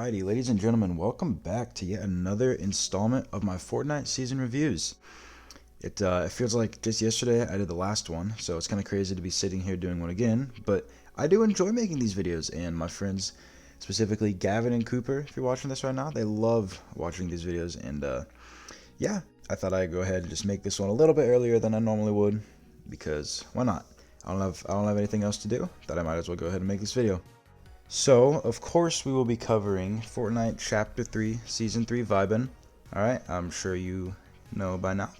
Alrighty, ladies and gentlemen, welcome back to yet another installment of my Fortnite season reviews. It feels like just yesterday I did the last one, so it's kind of crazy to be sitting here doing one again, but I do enjoy making these videos, and my friends, specifically Gavin and Cooper, if you're watching this right now, they love watching these videos, and yeah, I thought I'd go ahead and just make this one a little bit earlier than I normally would, because why not? I don't have anything else to do, thought I might as well go ahead and make this video. So, of course, we will be covering Fortnite Chapter 3, Season 3 Vibin. Alright, I'm sure you know by now.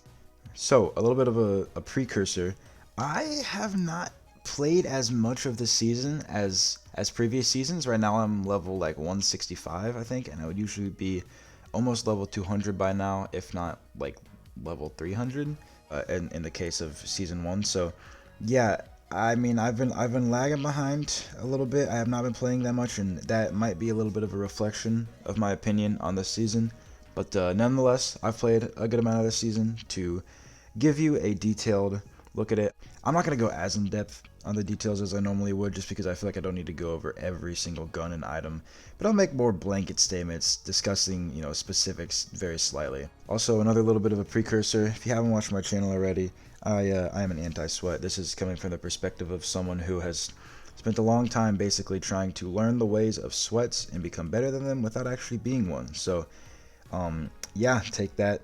So, a little bit of a precursor. I have not played as much of this season as previous seasons. Right now I'm level like 165, I think, and I would usually be almost level 200 by now, if not like level 300 in the case of Season 1. So, yeah, I mean, I've been lagging behind a little bit. I have not been playing that much, and that might be a little bit of a reflection of my opinion on this season. But nonetheless, I've played a good amount of this season to give you a detailed look at it. I'm not going to go as in depth on the details as I normally would, just because I feel like I don't need to go over every single gun and item. But I'll make more blanket statements discussing, specifics very slightly. Also, another little bit of a precursor. If you haven't watched my channel already, I am an anti-sweat. This is coming from the perspective of someone who has spent a long time basically trying to learn the ways of sweats and become better than them without actually being one. So, yeah, take that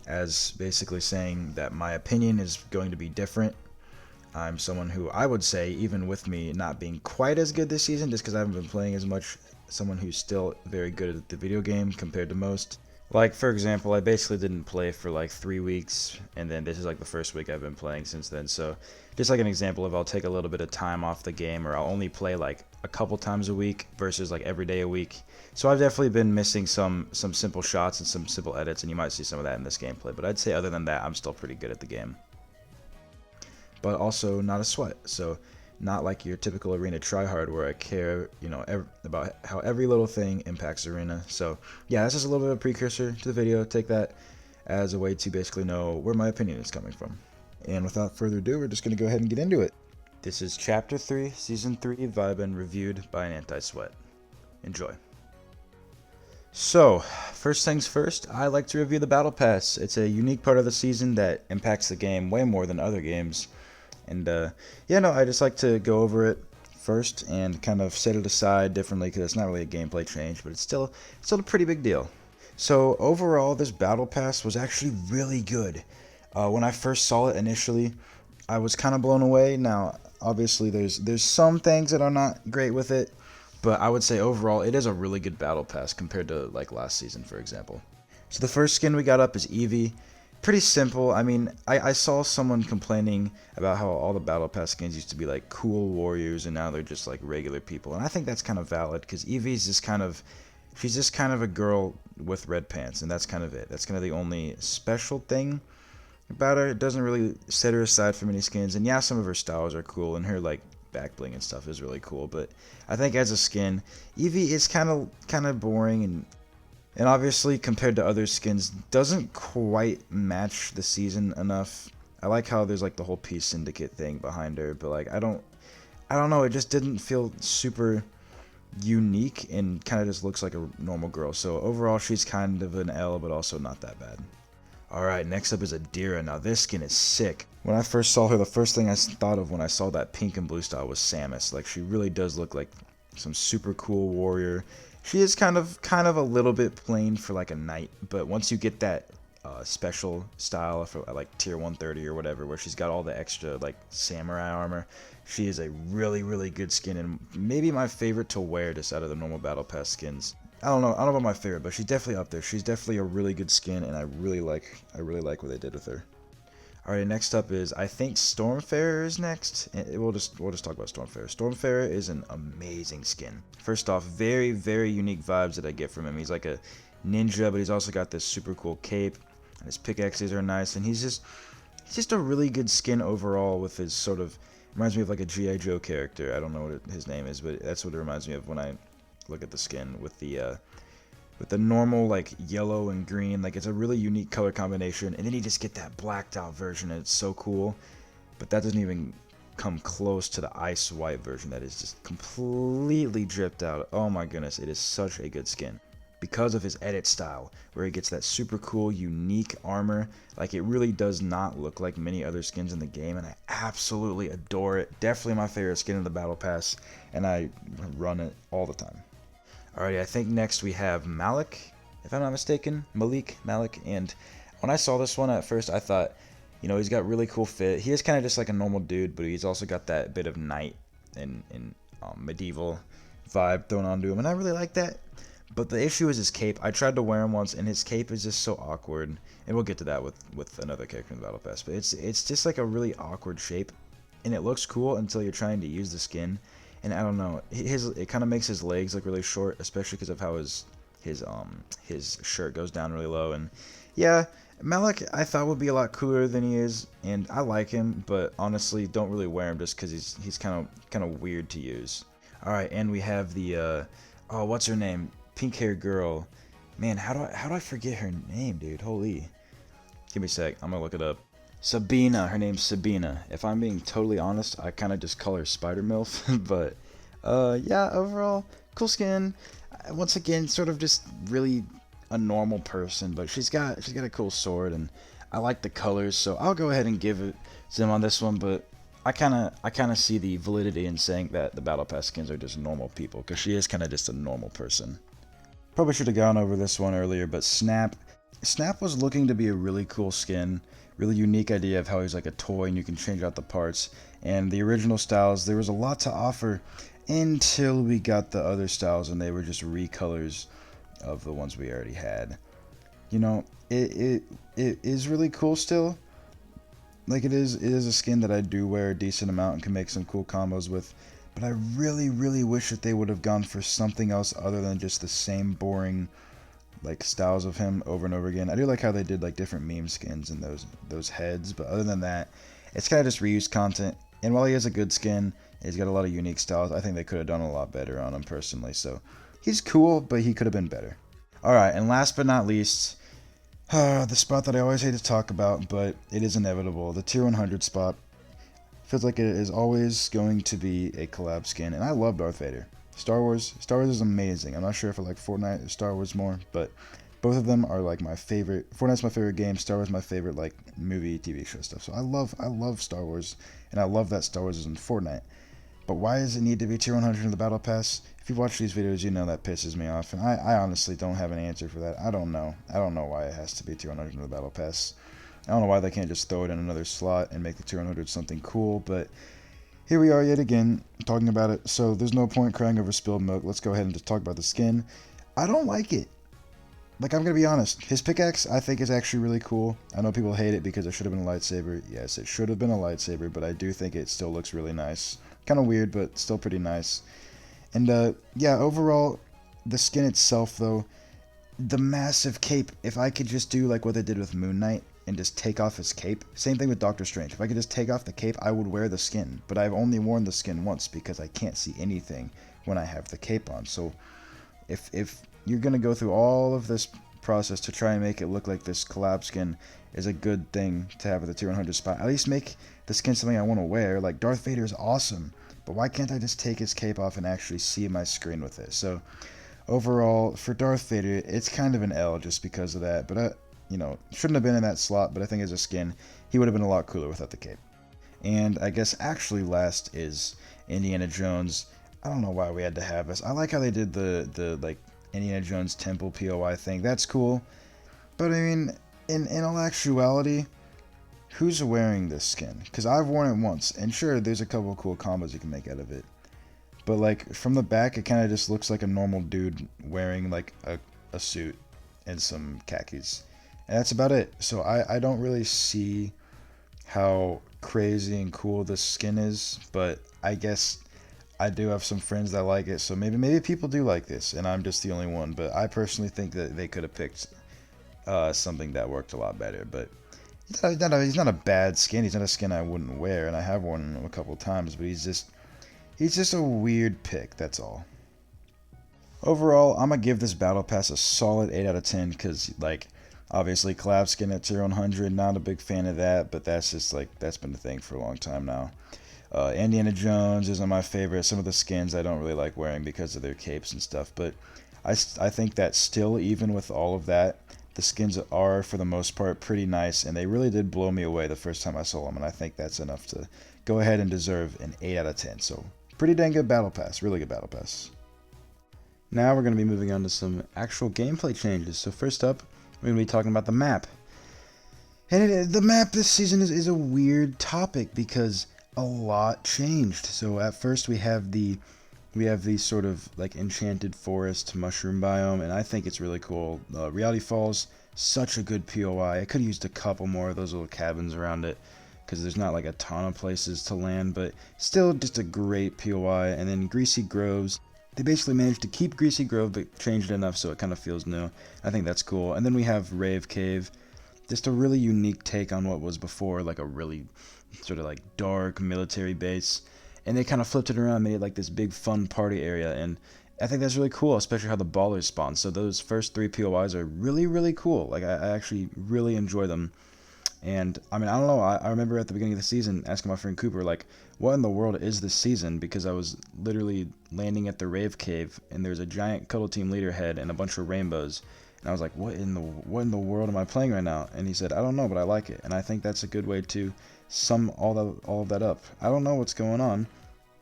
as basically saying that my opinion is going to be different. I'm someone who I would say, even with me not being quite as good this season, just because I haven't been playing as much, someone who's still very good at the video game compared to most. Like, for example, I basically didn't play for like 3 weeks, and then this is like the first week I've been playing since then. So, just like an example of I'll take a little bit of time off the game, or I'll only play like a couple times a week versus like every day a week. So I've definitely been missing some simple shots and some simple edits, and you might see some of that in this gameplay. But I'd say other than that, I'm still pretty good at the game. But also not a sweat, so not like your typical arena tryhard where I care, about how every little thing impacts arena. So yeah, this is a little bit of a precursor to the video. Take that as a way to basically know where my opinion is coming from. And without further ado, we're just going to go ahead and get into it. This is Chapter 3, Season 3 Vibin, reviewed by an anti-sweat. Enjoy. So, first things first, I like to review the Battle Pass. It's a unique part of the season that impacts the game way more than other games. And I just like to go over it first and kind of set it aside differently, because it's not really a gameplay change, but it's still a pretty big deal. So overall, this Battle Pass was actually really good. When I first saw it initially, I was kind of blown away. Now, obviously, there's some things that are not great with it, but I would say overall, it is a really good Battle Pass compared to like last season, for example. So the first skin we got up is Eevee. Pretty simple. I mean, I saw someone complaining about how all the Battle Pass skins used to be like cool warriors, and now they're just like regular people. And I think that's kind of valid, because Eevee's she's just kind of a girl with red pants, and that's kind of it. That's kind of the only special thing about her. It doesn't really set her aside from any skins. And yeah, some of her styles are cool, and her like back bling and stuff is really cool. But I think as a skin, Eevee is kind of boring, and obviously, compared to other skins, doesn't quite match the season enough. I like how there's like the whole Peace Syndicate thing behind her, but like I don't know, it just didn't feel super unique, and kind of just looks like a normal girl. So overall, she's kind of an L, but also not that bad. Alright, next up is Adira. Now this skin is sick. When I first saw her, the first thing I thought of when I saw that pink and blue style was Samus. Like, she really does look like some super cool warrior. She is kind of a little bit plain for like a knight, but once you get that special style for like tier 130 or whatever, where she's got all the extra like samurai armor, she is a really good skin, and maybe my favorite to wear just out of the normal Battle Pass skins. I don't know about my favorite, but she's definitely up there. She's definitely a really good skin, and I really like what they did with her. Alright, next up is, I think Stormfarer is next. And we'll just talk about Stormfarer. Stormfarer is an amazing skin. First off, very unique vibes that I get from him. He's like a ninja, but he's also got this super cool cape, and his pickaxes are nice, and he's just a really good skin overall. With his sort of, reminds me of like a G.I. Joe character. I don't know what his name is, but that's what it reminds me of when I look at the skin with the normal like yellow and green. Like, it's a really unique color combination, and then you just get that blacked out version, and it's so cool. But that doesn't even come close to the ice white version that is just completely dripped out. Oh my goodness, it is such a good skin. Because of his edit style, where he gets that super cool, unique armor. Like, it really does not look like many other skins in the game, and I absolutely adore it. Definitely my favorite skin in the Battle Pass, and I run it all the time. Alrighty, I think next we have Malik, if I'm not mistaken. Malik, and when I saw this one at first, I thought, you know, he's got really cool fit. He is kind of just like a normal dude, but he's also got that bit of knight and medieval vibe thrown onto him, and I really like that. But the issue is his cape. I tried to wear him once, and his cape is just so awkward. And we'll get to that with another character in the Battle Pass. But it's just like a really awkward shape, and it looks cool until you're trying to use the skin. And I don't know, it kind of makes his legs look really short, especially because of how his shirt goes down really low. And yeah, Malik I thought would be a lot cooler than he is, and I like him, but honestly don't really wear him just because he's kind of weird to use. All right, and we have the oh, what's her name? Pink-haired girl. Man, how do I forget her name, dude? Holy. Give me a sec. I'm gonna look it up. Sabina. Her name's Sabina. If I'm being totally honest, I kind of just call her Spider MILF. But yeah, overall, cool skin. Once again, sort of just really a normal person, but she's got a cool sword, and I like the colors, so I'll go ahead and give it to him on this one. But I kind of see the validity in saying that the Battle Pass skins are just normal people, because she is kind of just a normal person. Probably should have gone over this one earlier, but Snap was looking to be a really cool skin, really unique idea of how he's like a toy and you can change out the parts. And the original styles, there was a lot to offer until we got the other styles, and they were just recolors of the ones we already had. You know, it is really cool still. Like, it is a skin that I do wear a decent amount and can make some cool combos with. But I really, really wish that they would have gone for something else other than just the same boring, like, styles of him over and over again. I do like how they did, like, different meme skins and those heads, but other than that, it's kind of just reused content. And while he has a good skin, he's got a lot of unique styles. I think they could have done a lot better on him personally. So he's cool, but he could have been better. All right, and last but not least, the spot that I always hate to talk about, but it is inevitable, the tier 100 spot. Feels like it is always going to be a collab skin, and I love Darth Vader. Star Wars is amazing. I'm not sure if I like Fortnite or Star Wars more, but both of them are like my favorite. Fortnite's my favorite game. Star Wars my favorite like movie, TV show stuff. So I love Star Wars, and I love that Star Wars is in Fortnite. But why does it need to be tier 100 in the Battle Pass? If you watch these videos, you know that pisses me off, and I honestly don't have an answer for that. I don't know why it has to be tier 100 in the Battle Pass. I don't know why they can't just throw it in another slot and make the tier 100 something cool, but here we are yet again talking about it. So there's no point crying over spilled milk. Let's go ahead and just talk about the skin. I don't like it. Like, I'm going to be honest. His pickaxe, I think, is actually really cool. I know people hate it because it should have been a lightsaber. Yes, it should have been a lightsaber, but I do think it still looks really nice. Kind of weird, but still pretty nice. And, yeah, overall, the skin itself, though, the massive cape, if I could just do like what they did with Moon Knight and just take off his cape. Same thing with Doctor Strange. If I could just take off the cape, I would wear the skin. But I've only worn the skin once because I can't see anything when I have the cape on. So if you're going to go through all of this process to try and make it look like this collab skin is a good thing to have at the tier 100 spot, at least make the skin something I want to wear. Like, Darth Vader is awesome, but why can't I just take his cape off and actually see my screen with it? So overall, for Darth Vader, it's kind of an L just because of that. But you know, shouldn't have been in that slot, but I think as a skin, he would have been a lot cooler without the cape. And I guess actually last is Indiana Jones. I don't know why we had to have this. I like how they did the like Indiana Jones Temple POI thing. That's cool. But I mean, in all actuality, who's wearing this skin? Because I've worn it once, and sure, there's a couple of cool combos you can make out of it. But like from the back, it kind of just looks like a normal dude wearing like a suit and some khakis. And that's about it. So I don't really see how crazy and cool this skin is, but I guess I do have some friends that like it, so maybe people do like this, and I'm just the only one. But I personally think that they could have picked something that worked a lot better. But he's not a bad skin. He's not a skin I wouldn't wear, and I have worn him a couple times. But he's just a weird pick. That's all. Overall, I'm gonna give this Battle Pass a solid 8 out of 10 because, like, obviously collab skin at tier 100. Not a big fan of that, but that's just like that's been the thing for a long time now. Indiana Jones isn't my favorite. Some of the skins I don't really like wearing because of their capes and stuff. But I think that still, even with all of that, the skins are, for the most part, pretty nice. And they really did blow me away the first time I saw them. And I think that's enough to go ahead and deserve an 8 out of 10. So pretty dang good Battle Pass. Really good Battle Pass. Now we're going to be moving on to some actual gameplay changes. So first up, we're going to be talking about the map. And the map this season is a weird topic because a lot changed. So at first we have the sort of like enchanted forest mushroom biome, and I think it's really cool. Reality Falls, such a good POI. I could have used a couple more of those little cabins around it because there's not like a ton of places to land, but still just a great POI. And then Greasy Groves, they basically managed to keep Greasy Grove but changed it enough so it kind of feels new. I think that's cool. And then we have Rave Cave, just a really unique take on what was before like a really sort of like dark military base, and they kind of flipped it around, made it like this big fun party area, and I think that's really cool, especially how the ballers spawn. So those first 3 POIs are really, really cool. Like I actually really enjoy them. And I mean, I don't know, I remember at the beginning of the season asking my friend Cooper, like, what in the world is this season? Because I was literally landing at the Rave Cave, and there's a giant Cuddle Team leader head and a bunch of rainbows. And I was like, what in the world am I playing right now? And he said, I don't know, but I like it. And I think that's a good way to sum all of that up. I don't know what's going on,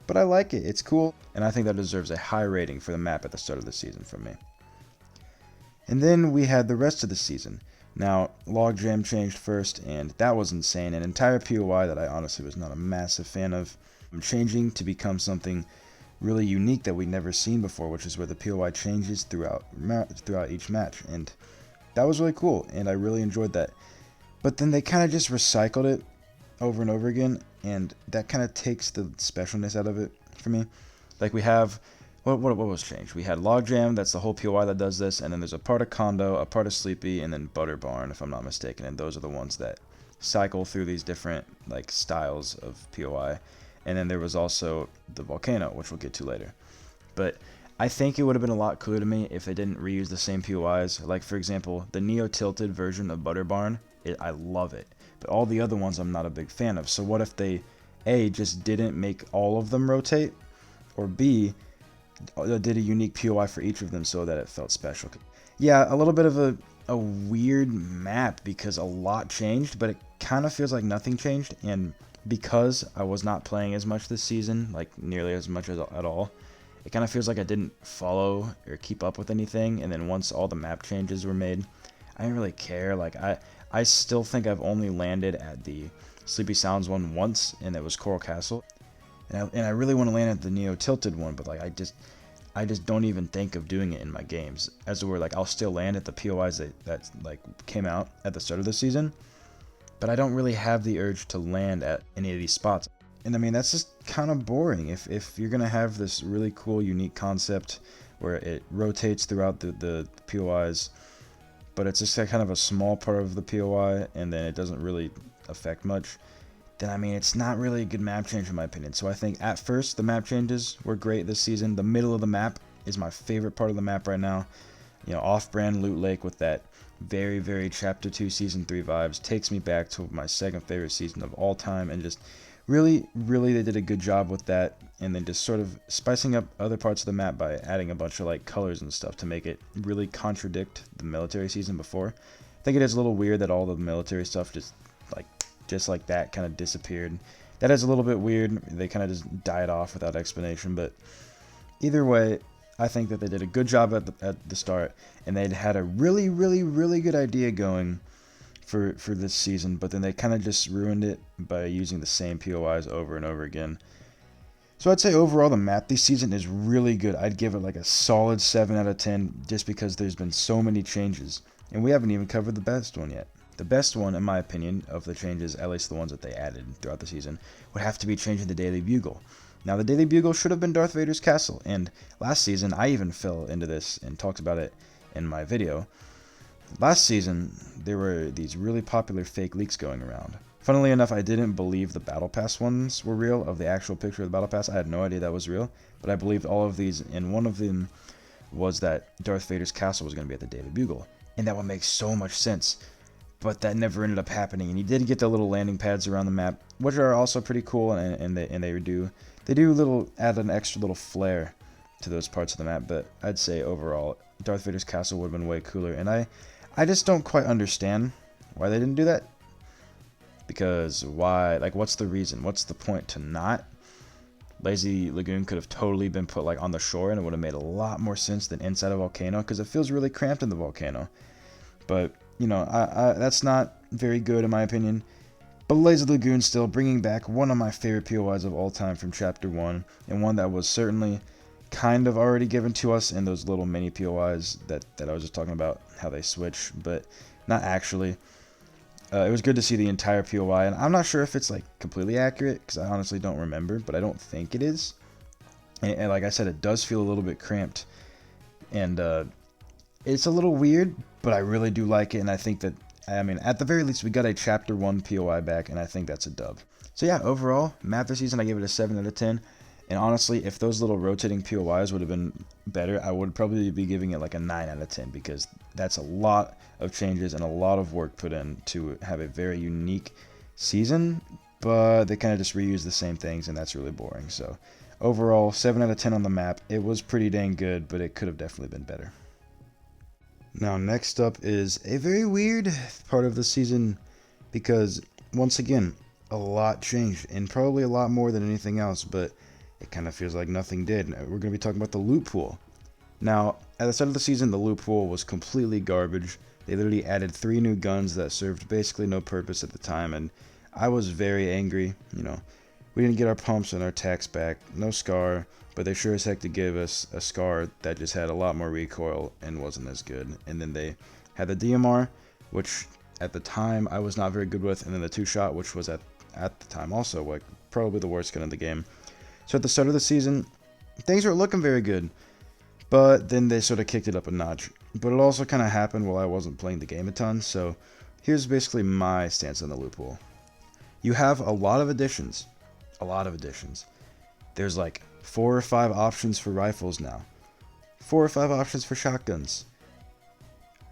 but I like it. It's cool. And I think that deserves a high rating for the map at the start of the season from me. And then we had the rest of the season. Now, Logjam changed first, and that was insane. An entire POI that I honestly was not a massive fan of, changing to become something really unique that we'd never seen before, which is where the POI changes throughout each match. And that was really cool, and I really enjoyed that. But then they kind of just recycled it over and over again, and that kind of takes the specialness out of it for me. Like we have, what was changed? We had Logjam, that's the whole POI that does this, and then there's a part of Condo, a part of Sleepy, and then Butter Barn, if I'm not mistaken, and those are the ones that cycle through these different like styles of POI. And then there was also the Volcano, which we'll get to later. But I think it would have been a lot cooler to me if they didn't reuse the same POIs. Like, for example, the Neo-tilted version of Butter Barn, I love it. But all the other ones I'm not a big fan of. So what if they, A, just didn't make all of them rotate, or B, did a unique POI for each of them so that it felt special? Yeah, a little bit of a weird map because a lot changed, but it kind of feels like nothing changed. And because I was not playing as much this season, like nearly as much as at all, it kind of feels like I didn't follow or keep up with anything. And then once all the map changes were made, I didn't really care. Like I still think I've only landed at the Sleepy Sounds one once, and it was Coral Castle. And I really want to land at the Neo Tilted one, but like I just don't even think of doing it in my games. As it were, like I'll still land at the POIs that like came out at the start of the season, but I don't really have the urge to land at any of these spots. And I mean, that's just kind of boring. If you're going to have this really cool, unique concept where it rotates throughout the POIs, but it's just kind of a small part of the POI, and then it doesn't really affect much, then I mean, it's not really a good map change in my opinion. So I think at first, the map changes were great this season. The middle of the map is my favorite part of the map right now. You know, off-brand Loot Lake with that very, very Chapter 2 Season 3 vibes takes me back to my second favorite season of all time, and just really, really they did a good job with that, and then just sort of spicing up other parts of the map by adding a bunch of like colors and stuff to make it really contradict the military season before. I think it is a little weird that all the military stuff just like that kind of disappeared. That is a little bit weird. They kind of just died off without explanation, but either way, I think that they did a good job at the start, and they'd had a really, really, really good idea going for this season, but then they kind of just ruined it by using the same POIs over and over again. So I'd say overall the map this season is really good. I'd give it like a solid 7 out of 10 just because there's been so many changes, and we haven't even covered the best one yet. The best one, in my opinion, of the changes, at least the ones that they added throughout the season, would have to be changing the Daily Bugle. Now, the Daily Bugle should have been Darth Vader's castle, and last season I even fell into this and talked about it in my video. Last season, there were these really popular fake leaks going around. Funnily enough, I didn't believe the Battle Pass ones were real, of the actual picture of the Battle Pass. I had no idea that was real, but I believed all of these, and one of them was that Darth Vader's castle was going to be at the Daily Bugle, and that would make so much sense. but that never ended up happening. And you did get the little landing pads around the map, which are also pretty cool, and they do add an extra little flair to those parts of the map. But I'd say overall, Darth Vader's castle would have been way cooler, and I just don't quite understand why they didn't do that. Because why? Like, what's the reason? What's the point to not? Lazy Lagoon could have totally been put like on the shore, and it would have made a lot more sense than inside a volcano, because it feels really cramped in the volcano. But you know, that's not very good in my opinion. But Lazy Lagoon still bringing back one of my favorite POIs of all time from Chapter 1, and one that was certainly kind of already given to us in those little mini POIs that I was just talking about, how they switch, but not actually. It was good to see the entire POI, and I'm not sure if it's like completely accurate, because I honestly don't remember, but I don't think it is. And like I said, it does feel a little bit cramped, and it's a little weird, but I really do like it, and I think that, I mean, at the very least, we got a Chapter 1 POI back, and I think that's a dub. So yeah, overall, map this season, I gave it a 7 out of 10. And honestly, if those little rotating POIs would have been better, I would probably be giving it like a 9 out of 10, because that's a lot of changes and a lot of work put in to have a very unique season, but they kind of just reuse the same things, and that's really boring. So overall, 7 out of 10 on the map. It was pretty dang good, but it could have definitely been better. Now, next up is a very weird part of the season, because once again, a lot changed, and probably a lot more than anything else, but it kind of feels like nothing did. We're going to be talking about the loot pool. Now, at the start of the season, the loot pool was completely garbage. They literally added 3 new guns that served basically no purpose at the time, and I was very angry. You know, we didn't get our pumps and our tax back, no Scar, but they sure as heck did give us a Scar that just had a lot more recoil and wasn't as good. And then they had the DMR, which at the time I was not very good with, and then the 2-shot, which was at the time also like probably the worst gun in the game. So at the start of the season, things were looking very good, but then they sort of kicked it up a notch. But it also kind of happened while I wasn't playing the game a ton, so here's basically my stance on the loot pool. You have a lot of additions. There's like 4 or 5 options for rifles now. 4 or 5 options for shotguns.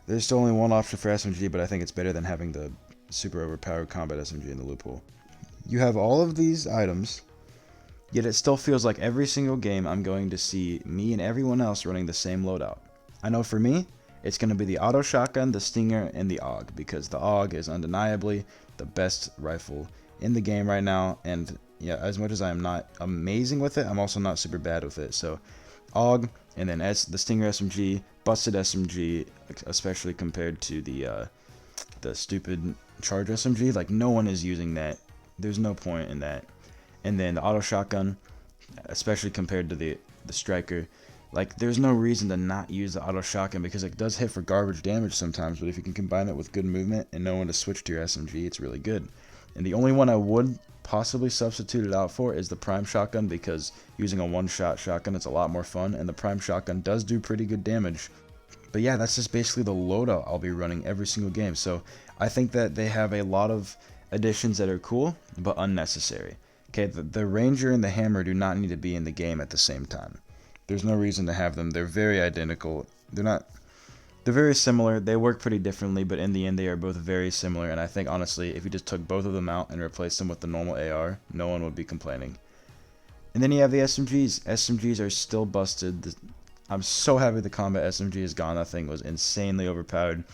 There's still only 1 option for SMG, but I think it's better than having the super overpowered combat SMG in the loot pool. You have all of these items, yet it still feels like every single game I'm going to see me and everyone else running the same loadout. I know for me, it's going to be the auto shotgun, the Stinger, and the AUG, because the AUG is undeniably the best rifle in the game right now, and yeah, as much as I am not amazing with it, I'm also not super bad with it. So AUG, and then the Stinger SMG, busted SMG, especially compared to the stupid charge SMG. Like, no one is using that. There's no point in that. And then the auto shotgun, especially compared to the striker, like, there's no reason to not use the auto shotgun, because it does hit for garbage damage sometimes, but if you can combine it with good movement and know when to switch to your SMG, it's really good. And the only one I would possibly substitute it out for is the prime shotgun, because using a one-shot shotgun, it's a lot more fun, and the prime shotgun does do pretty good damage. But yeah, that's just basically the loadout I'll be running every single game. So I think that they have a lot of additions that are cool, but unnecessary. Okay, the Ranger and the Hammer do not need to be in the game at the same time. There's no reason to have them. They're very identical. They're very similar. They work pretty differently, but in the end, they are both very similar. And I think, honestly, if you just took both of them out and replaced them with the normal AR, no one would be complaining. And then you have the SMGs. SMGs are still busted. I'm so happy the combat SMG is gone. That thing was insanely overpowered.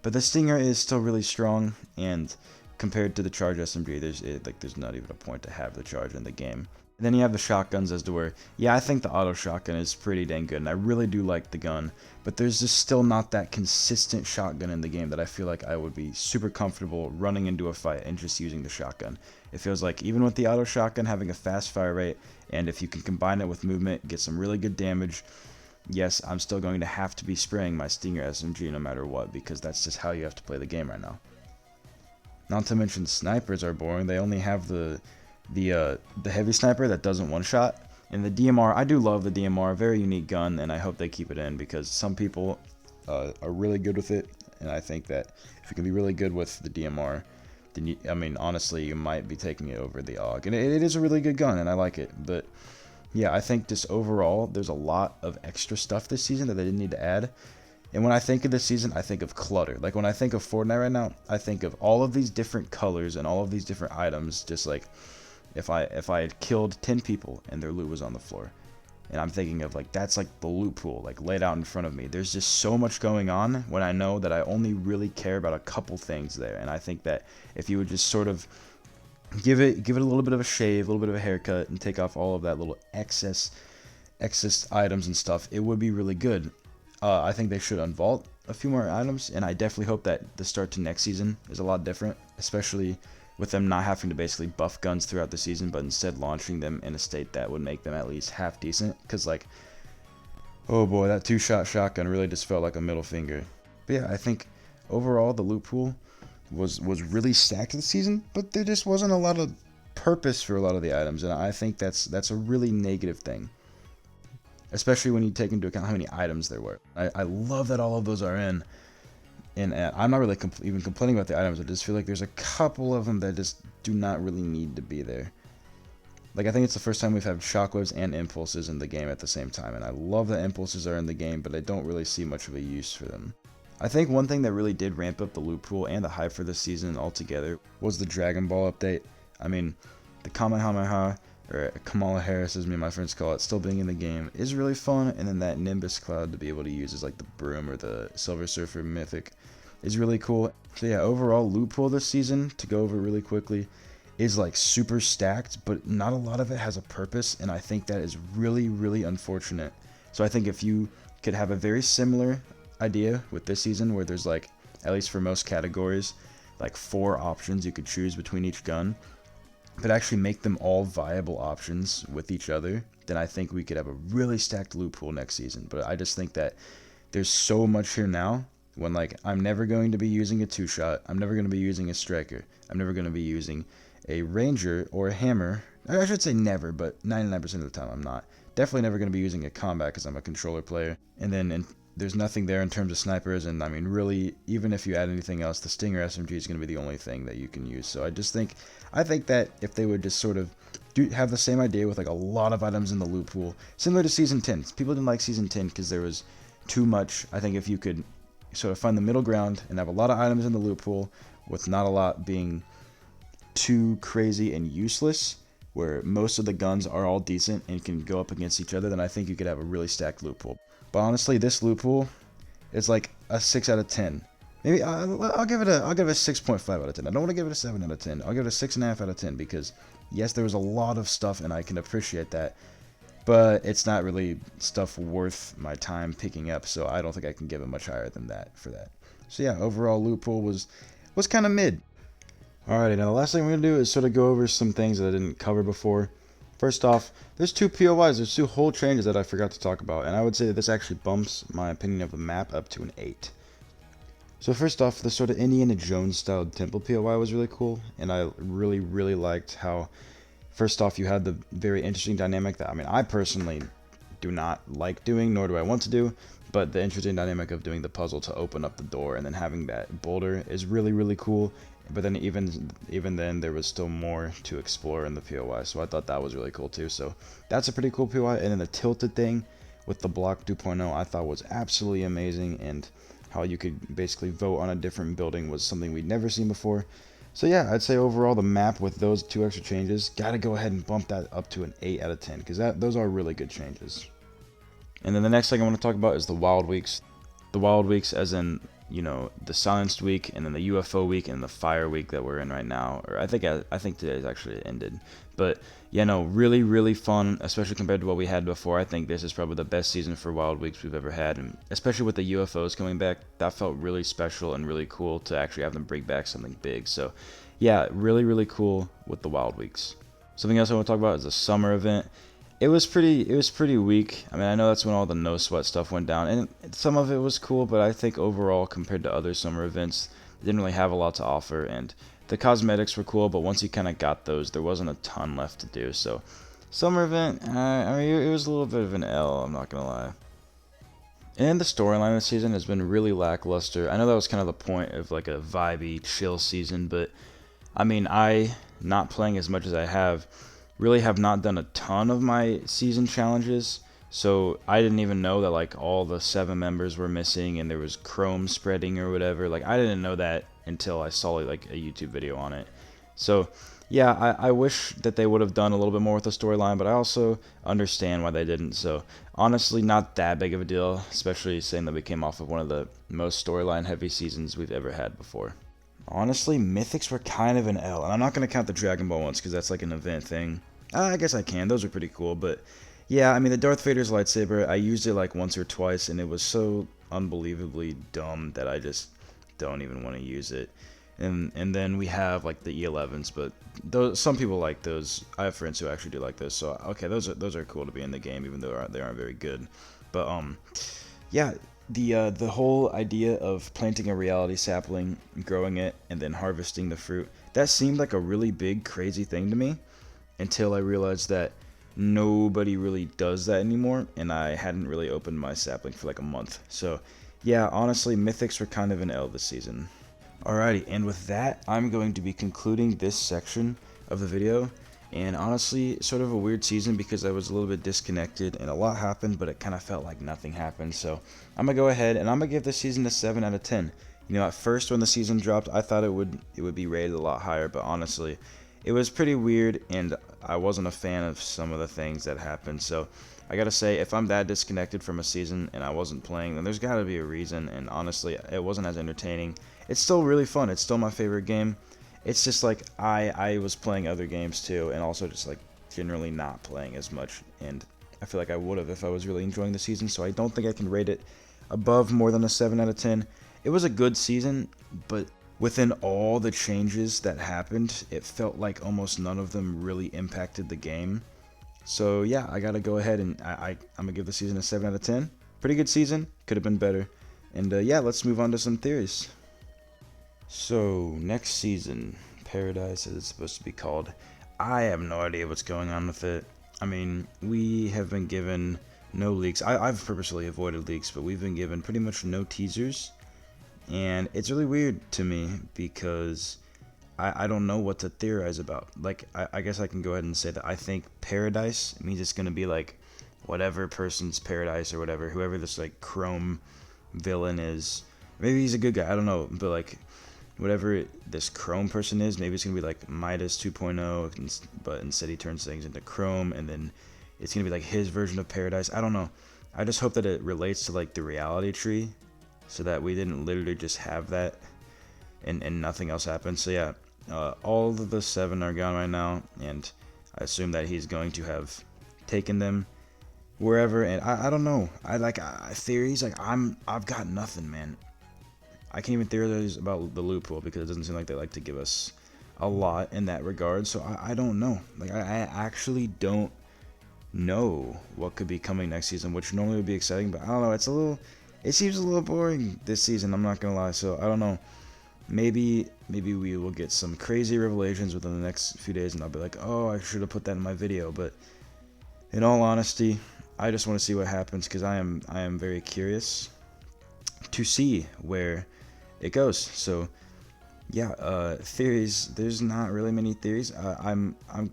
But the Stinger is still really strong, and compared to the charge SMG, there's not even a point to have the charge in the game. And then you have the shotguns, as to where, yeah, I think the auto shotgun is pretty dang good, and I really do like the gun, but there's just still not that consistent shotgun in the game that I feel like I would be super comfortable running into a fight and just using the shotgun. It feels like even with the auto shotgun having a fast fire rate, and if you can combine it with movement, get some really good damage, yes, I'm still going to have to be spraying my Stinger SMG no matter what, because that's just how you have to play the game right now. Not to mention snipers are boring. They only have the heavy sniper that doesn't one-shot. And the DMR, I do love the DMR, very unique gun, and I hope they keep it in, because some people are really good with it, and I think that if you can be really good with the DMR, then I mean, honestly, you might be taking it over the AUG. And it is a really good gun, and I like it, but yeah, I think just overall, there's a lot of extra stuff this season that they didn't need to add. And when I think of this season, I think of clutter. Like when I think of Fortnite right now, I think of all of these different colors and all of these different items. Just like if I had killed 10 people and their loot was on the floor. And I'm thinking of like, that's like the loot pool, like laid out in front of me. There's just so much going on when I know that I only really care about a couple things there. And I think that if you would just sort of give it a little bit of a shave, a little bit of a haircut, and take off all of that little excess items and stuff, it would be really good. I think they should unvault a few more items, and I definitely hope that the start to next season is a lot different, especially with them not having to basically buff guns throughout the season, but instead launching them in a state that would make them at least half decent. Because, like, oh boy, that 2-shot shotgun really just felt like a middle finger. But yeah, I think overall the loot pool was really stacked this season, but there just wasn't a lot of purpose for a lot of the items, and I think that's a really negative thing. Especially when you take into account how many items there were. I love that all of those are in. And I'm not really even complaining about the items. I just feel like there's a couple of them that just do not really need to be there. Like, I think it's the first time we've had shockwaves and impulses in the game at the same time. And I love that impulses are in the game, but I don't really see much of a use for them. I think one thing that really did ramp up the loot pool and the hype for this season altogether was the Dragon Ball update. I mean, the Kamehameha, or Kamala Harris, as me and my friends call it, still being in the game is really fun. And then that Nimbus Cloud to be able to use as like the broom or the Silver Surfer Mythic is really cool. So yeah, overall loot pool this season, to go over really quickly, is like super stacked, but not a lot of it has a purpose, and I think that is really, really unfortunate. So I think if you could have a very similar idea with this season, where there's like, at least for most categories, like 4 options you could choose between each gun, but actually make them all viable options with each other, then I think we could have a really stacked loot pool next season. But I just think that there's so much here now, when like, I'm never going to be using a 2-shot, I'm never going to be using a striker, I'm never going to be using a ranger or a hammer. I should say never, but 99% of the time I'm not. Definitely never going to be using a combat because I'm a controller player. And then there's nothing there in terms of snipers, and I mean, really, even if you add anything else, the Stinger SMG is going to be the only thing that you can use. So I think that if they would just sort of have the same idea with like a lot of items in the loot pool, similar to Season 10. People didn't like Season 10 because there was too much. I think if you could sort of find the middle ground and have a lot of items in the loot pool with not a lot being too crazy and useless, where most of the guns are all decent and can go up against each other, then I think you could have a really stacked loot pool. But honestly, this loot pool is like a 6 out of 10. Maybe I'll give it a 6.5 out of 10. I don't want to give it a 7 out of 10. I'll give it a 6.5 out of 10 because yes, there was a lot of stuff and I can appreciate that, but it's not really stuff worth my time picking up, so I don't think I can give it much higher than that for that. So yeah, overall loot pool was kind of mid. Alrighty, now the last thing we're going to do is sort of go over some things that I didn't cover before. First off, there's 2 POIs, there's 2 whole changes that I forgot to talk about, and I would say that this actually bumps my opinion of the map up to an 8. So first off, the sort of Indiana Jones style temple POI was really cool, and I really, really liked how, first off, you had the very interesting dynamic that, I mean, I personally do not like doing, nor do I want to do, but the interesting dynamic of doing the puzzle to open up the door and then having that boulder is really, really cool. But then even then, there was still more to explore in the POI, so I thought that was really cool too. So that's a pretty cool POI. And then the tilted thing with the block 2.0 I thought was absolutely amazing, and how you could basically vote on a different building was something we'd never seen before. So yeah, I'd say overall the map with those 2 extra changes, gotta go ahead and bump that up to an 8 out of 10, because those are really good changes. And then the next thing I want to talk about is the Wild Weeks. The Wild Weeks as in, you know, the Silenced Week, and then the UFO Week, and the Fire Week that we're in right now. Or I think today's actually ended. But yeah, no, really, really fun, especially compared to what we had before. I think this is probably the best season for Wild Weeks we've ever had, and especially with the UFOs coming back, that felt really special and really cool to actually have them bring back something big. So yeah, really, really cool with the Wild Weeks. Something else I want to talk about is the summer event. It was pretty weak. I mean, I know that's when all the no sweat stuff went down, and some of it was cool, but I think overall, compared to other summer events, it didn't really have a lot to offer, and the cosmetics were cool, but once you kind of got those, there wasn't a ton left to do. So summer event, I mean, it was a little bit of an L, I'm not gonna lie. And the storyline this season has been really lackluster. I know that was kind of the point of like a vibey, chill season, but I mean, not playing as much as I have, really have not done a ton of my season challenges, So I didn't even know that like all the 7 members were missing and there was Chrome spreading or whatever. Like I didn't know that until I saw like a YouTube video on it. So yeah, I wish that they would have done a little bit more with the storyline, but I also understand why they didn't. So honestly, not that big of a deal, especially saying that we came off of one of the most storyline heavy seasons we've ever had before. Honestly, Mythics were kind of an L, and I'm not going to count the Dragon Ball ones because that's like an event thing. I guess I can. Those are pretty cool, but yeah, I mean the Darth Vader's lightsaber, I used it like once or twice, and it was so unbelievably dumb that I just don't even want to use it. And then we have like the E11s, but those, some people like those. I have friends who actually do like those, so okay, those are cool to be in the game, even though they aren't very good. But yeah, the whole idea of planting a reality sapling, growing it, and then harvesting the fruit, that seemed like a really big, crazy thing to me until I realized that nobody really does that anymore, and I hadn't really opened my sapling for like a month. So yeah, honestly, Mythics were kind of an L this season. Alrighty, and with that, I'm going to be concluding this section of the video. And honestly, sort of a weird season because I was a little bit disconnected and a lot happened, but it kind of felt like nothing happened. So I'm going to go ahead and I'm going to give this season a 7 out of 10. You know, at first when the season dropped, I thought it would be rated a lot higher, but honestly, it was pretty weird and I wasn't a fan of some of the things that happened. So I gotta say, if I'm that disconnected from a season and I wasn't playing, then there's gotta be a reason, and honestly, it wasn't as entertaining. It's still really fun, it's still my favorite game. It's just like, I was playing other games too, and also just like, generally not playing as much, and I feel like I would have if I was really enjoying the season, so I don't think I can rate it above more than a 7 out of 10. It was a good season, but within all the changes that happened, it felt like almost none of them really impacted the game. So yeah, I gotta go ahead and I'm gonna give the season a 7 out of 10. Pretty good season, could have been better. And yeah, let's move on to some theories. So next season, Paradise as it's supposed to be called. I have no idea what's going on with it. I mean, we have been given no leaks. I've purposely avoided leaks, but we've been given pretty much no teasers. And it's really weird to me because I don't know what to theorize about. Like, I guess I can go ahead and say that I think Paradise means it's going to be like whatever person's paradise or whatever, whoever this like Chrome villain is. Maybe he's a good guy, I don't know, but like whatever this Chrome person is, maybe it's going to be like Midas 2.0, but instead he turns things into Chrome, and then it's going to be like his version of Paradise. I don't know. I just hope that it relates to like the reality tree so that we didn't literally just have that and nothing else happened. So yeah, all of the 7 are gone right now, and I assume that he's going to have taken them wherever. And I don't know. Theories. Like I've got nothing, man. I can't even theorize about the loot pool because it doesn't seem like they like to give us a lot in that regard. So I don't know. Like I actually don't know what could be coming next season, which normally would be exciting, but I don't know. It seems a little boring this season. I'm not gonna lie. So I don't know. Maybe we will get some crazy revelations within the next few days, and I'll be like, oh, I should have put that in my video. But in all honesty, I just want to see what happens because I am very curious to see where it goes. So yeah, theories. There's not really many theories. I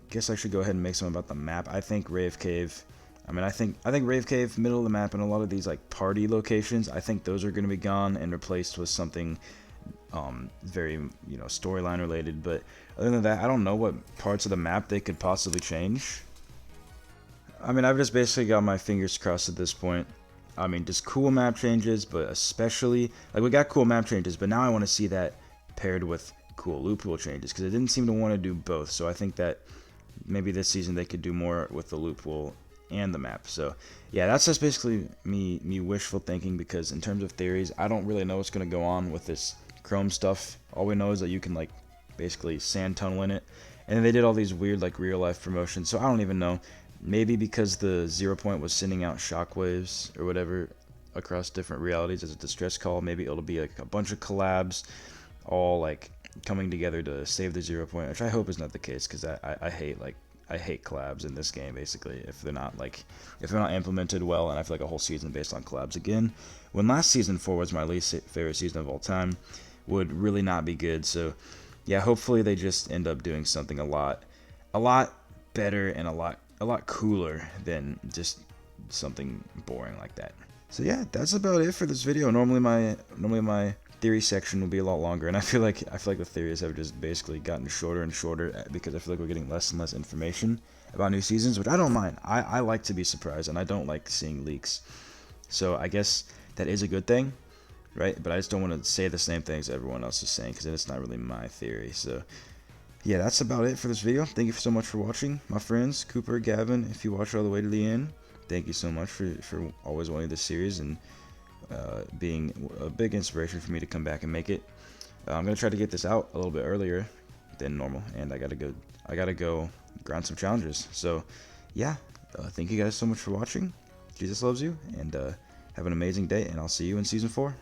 guess I should go ahead and make some about the map. I think Rave Cave. I think Rave Cave, middle of the map, and a lot of these like party locations. I think those are going to be gone and replaced with something very storyline related. But other than that, I don't know what parts of the map they could possibly change. I mean, I've just basically got my fingers crossed at this point. I mean, just cool map changes, but especially like we got cool map changes, but now I want to see that paired with cool loot pool changes because it didn't seem to want to do both. So I think that maybe this season they could do more with the loot pool and the map. So yeah, that's just basically me wishful thinking because in terms of theories, I don't really know what's going to go on with this Chrome stuff. All we know is that you can like basically sand tunnel in it, and then they did all these weird like real life promotions. So I don't even know. Maybe because the 0 Point was sending out shockwaves or whatever across different realities as a distress call, maybe it'll be like a bunch of collabs all like coming together to save the 0 Point, which I hope is not the case because I hate collabs in this game basically if they're not implemented well, and I feel like a whole season based on collabs again, when last season 4 was my least favorite season of all time, would really not be good. So yeah, hopefully they just end up doing something a lot better and a lot cooler than just something boring like that. So yeah, that's about it for this video. Normally my theory section will be a lot longer, and I feel like the theories have just basically gotten shorter and shorter because I feel like we're getting less and less information about new seasons, which I don't mind. I like to be surprised, and I don't like seeing leaks. So I guess that is a good thing, right? But I just don't want to say the same things everyone else is saying, because then it's not really my theory. So yeah, that's about it for this video. Thank you so much for watching, my friends. Cooper, Gavin, if you watch all the way to the end, thank you so much for always wanting this series and being a big inspiration for me to come back and make it. I'm gonna try to get this out a little bit earlier than normal, and I gotta go grind some challenges. So yeah, thank you guys so much for watching. Jesus loves you, and have an amazing day, and I'll see you in season 4.